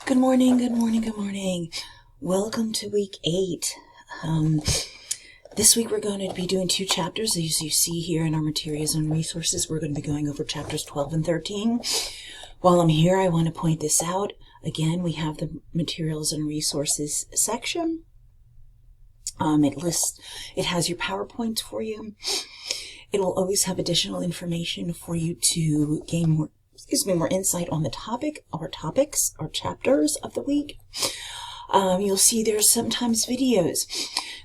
Good morning, good morning, good morning. Welcome to week 8. This week we're going to be doing 2 chapters. As you see here in our materials and resources, we're going to be going over chapters 12 and 13. While I'm here, I want to point this out. Again, we have the materials and resources section. It has your PowerPoint for you. It will always have additional information for you to gain more insight on the topic, or topics, or chapters of the week. You'll see there's sometimes videos.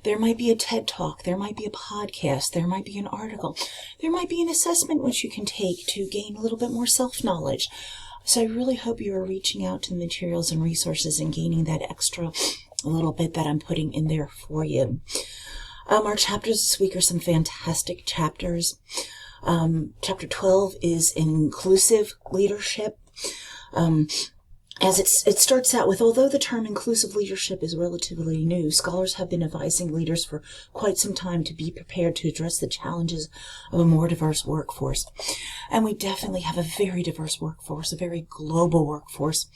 There might be a TED Talk. There might be a podcast. There might be an article. There might be an assessment which you can take to gain a little bit more self-knowledge. So I really hope you are reaching out to the materials and resources and gaining that extra little bit that I'm putting in there for you. Our chapters this week are some fantastic chapters. Chapter 12 is inclusive leadership. As it starts out with, although the term inclusive leadership is relatively new, scholars have been advising leaders for quite some time to be prepared to address the challenges of a more diverse workforce. And we definitely have a very diverse workforce, a very global workforce.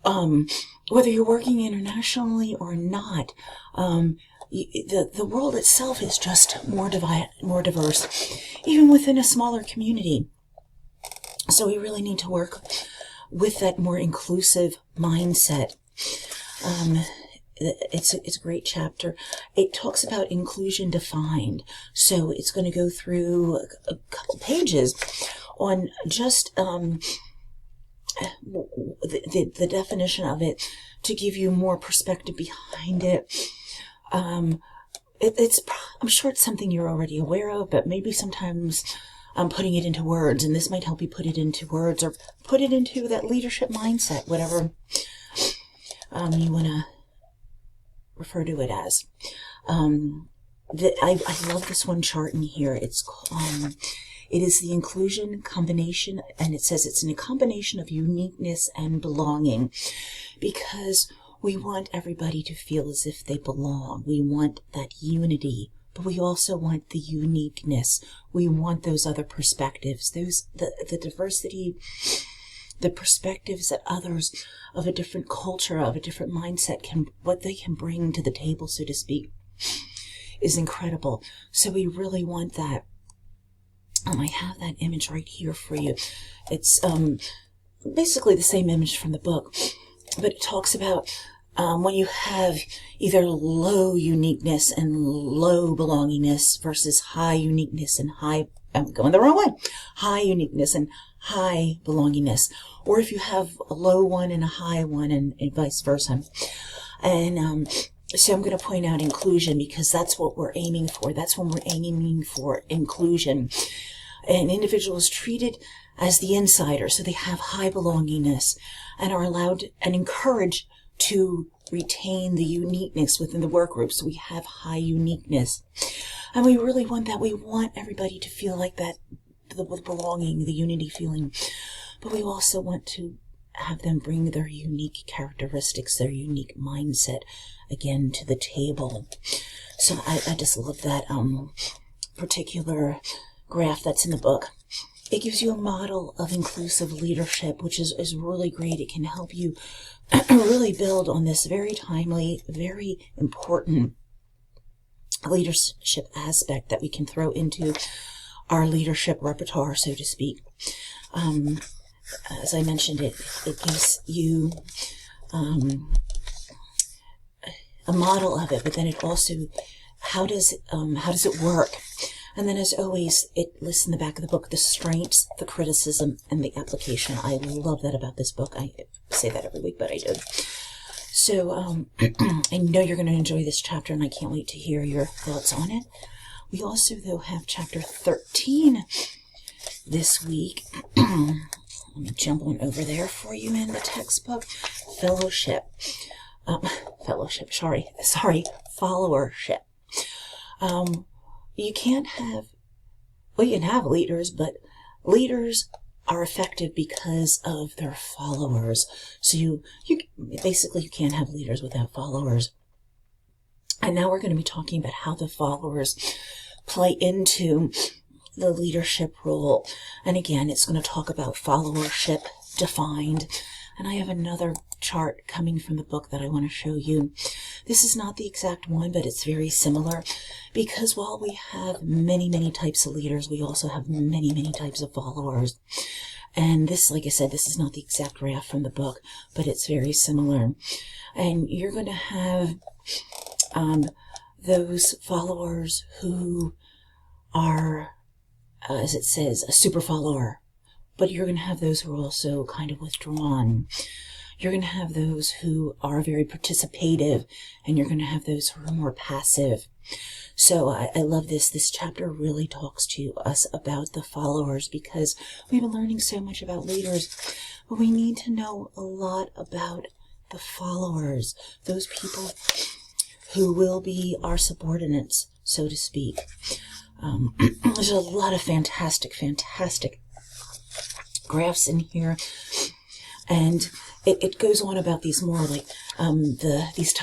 Whether you're working internationally or not, the world itself is just more diverse, even within a smaller community. So we really need to work with that more inclusive mindset. It's a great chapter. It talks about inclusion defined. So it's going to go through a couple pages on just the definition of it, to give you more perspective behind it. I'm sure it's something you're already aware of, but maybe sometimes putting it into words, and this might help you put it into words, or put it into that leadership mindset, whatever you want to refer to it as. I love this one chart in here. It's it is the inclusion combination, and it says it's a combination of uniqueness and belonging, because we want everybody to feel as if they belong. We want that unity, but we also want the uniqueness. We want those other perspectives, the diversity, the perspectives that others of a different culture, of a different mindset, what they can bring to the table, so to speak, is incredible. So we really want that. I have that image right here for you. It's basically the same image from the book, but it talks about when you have either low uniqueness and low belongingness versus high uniqueness and I'm going the wrong way, high uniqueness and high belongingness, or if you have a low one and a high one, and vice versa. And so I'm going to point out inclusion, because that's what we're aiming for. That's when we're aiming for inclusion. An individual is treated as the insider, so they have high belongingness and are allowed and encouraged to retain the uniqueness within the work group. So we have high uniqueness. And we really want that. We want everybody to feel like that, the belonging, the unity feeling. But we also want to have them bring their unique characteristics, their unique mindset, again, to the table. So I just love that particular graph that's in the book. It gives you a model of inclusive leadership, which is really great. It can help you really build on this very timely, very important leadership aspect that we can throw into our leadership repertoire, so to speak. As I mentioned, it gives you a model of it, but then it also, how does it work? And then, as always, it lists in the back of the book the strengths, the criticism, and the application. I love that about this book. I say that every week, but I do. So I know you're going to enjoy this chapter, and I can't wait to hear your thoughts on it. We also, though, have chapter 13 this week. Let me jump on over there for you in the textbook. Followership. You can't have, well, you can have leaders, but leaders are effective because of their followers. So you basically, you can't have leaders without followers. And now we're going to be talking about how the followers play into the leadership role. And again, it's going to talk about followership defined. And I have another chart coming from the book that I want to show you. This is not the exact one, but it's very similar, because while we have many, many types of leaders, we also have many, many types of followers. And this, like I said, this is not the exact graph from the book, but it's very similar. And you're going to have those followers who are, as it says, a super follower. But you're going to have those who are also kind of withdrawn. You're going to have those who are very participative, and you're going to have those who are more passive. So I love this. This chapter really talks to us about the followers, because we've been learning so much about leaders, but we need to know a lot about the followers, those people who will be our subordinates, so to speak. There's a lot of fantastic graphs in here, and it goes on about these more like these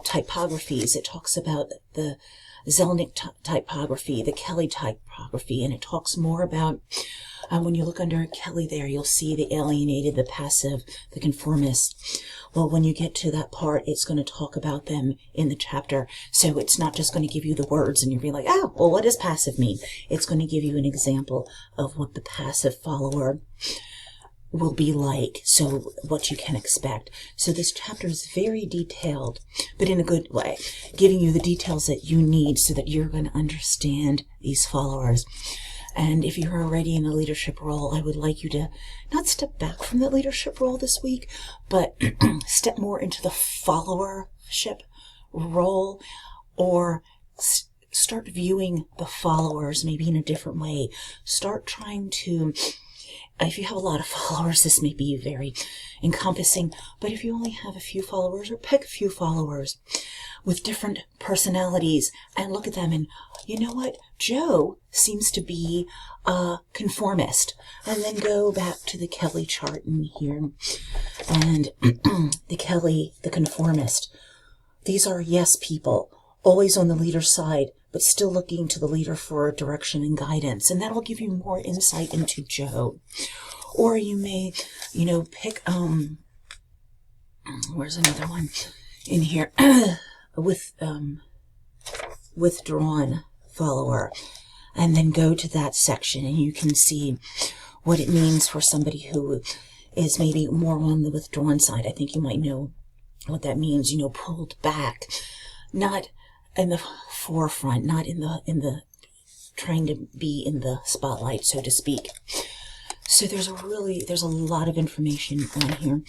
typographies. It talks about the Zelnick typography, the Kelly typography, and it talks more about when you look under Kelly there, you'll see the alienated, the passive, the conformist. Well, when you get to that part, it's going to talk about them in the chapter. So it's not just going to give you the words and you'll be like, oh, well, what does passive mean? It's going to give you an example of what the passive follower will be like, so what you can expect. So this chapter is very detailed, but in a good way, giving you the details that you need so that you're going to understand these followers. And if you're already in a leadership role, I would like you to not step back from the leadership role this week, but step more into the followership role, or start viewing the followers maybe in a different way. Start trying to, if you have a lot of followers, this may be very encompassing, but if you only have a few followers, or pick a few followers with different personalities and look at them and, you know what, Joe seems to be a conformist. And then go back to the Kelly chart in here, and the Kelly, the conformist. These are yes people, always on the leader's side, but still looking to the leader for direction and guidance. And that'll give you more insight into Joe. Or you may, pick, where's another one in here? With, withdrawn follower. And then go to that section and you can see what it means for somebody who is maybe more on the withdrawn side. I think you might know what that means, pulled back. Not in the forefront, not in the trying to be in the spotlight, so to speak. So there's a lot of information on here.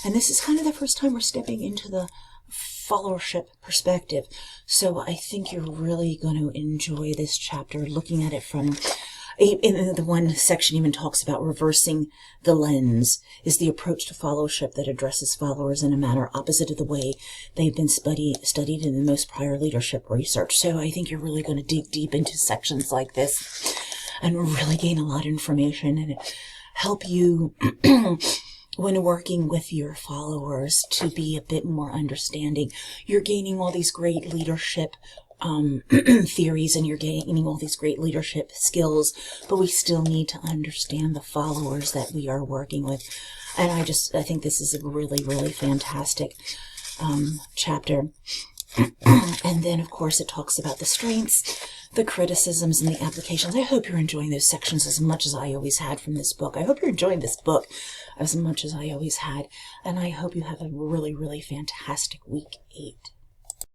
And this is kind of the first time we're stepping into the followership perspective. So I think you're really going to enjoy this chapter, looking at it from, in the one section even talks about reversing the lens is the approach to followership that addresses followers in a manner opposite of the way they've been studied in the most prior leadership research. So I think you're really going to dig deep into sections like this and really gain a lot of information and help you when working with your followers to be a bit more understanding. You're gaining all these great leadership theories, and you're gaining all these great leadership skills, but we still need to understand the followers that we are working with. And I think this is a really, really fantastic chapter. And then, of course, it talks about the strengths, the criticisms, and the applications. I hope you're enjoying those sections as much as I always had from this book. I hope you're enjoying this book as much as I always had. And I hope you have a really, really fantastic week 8.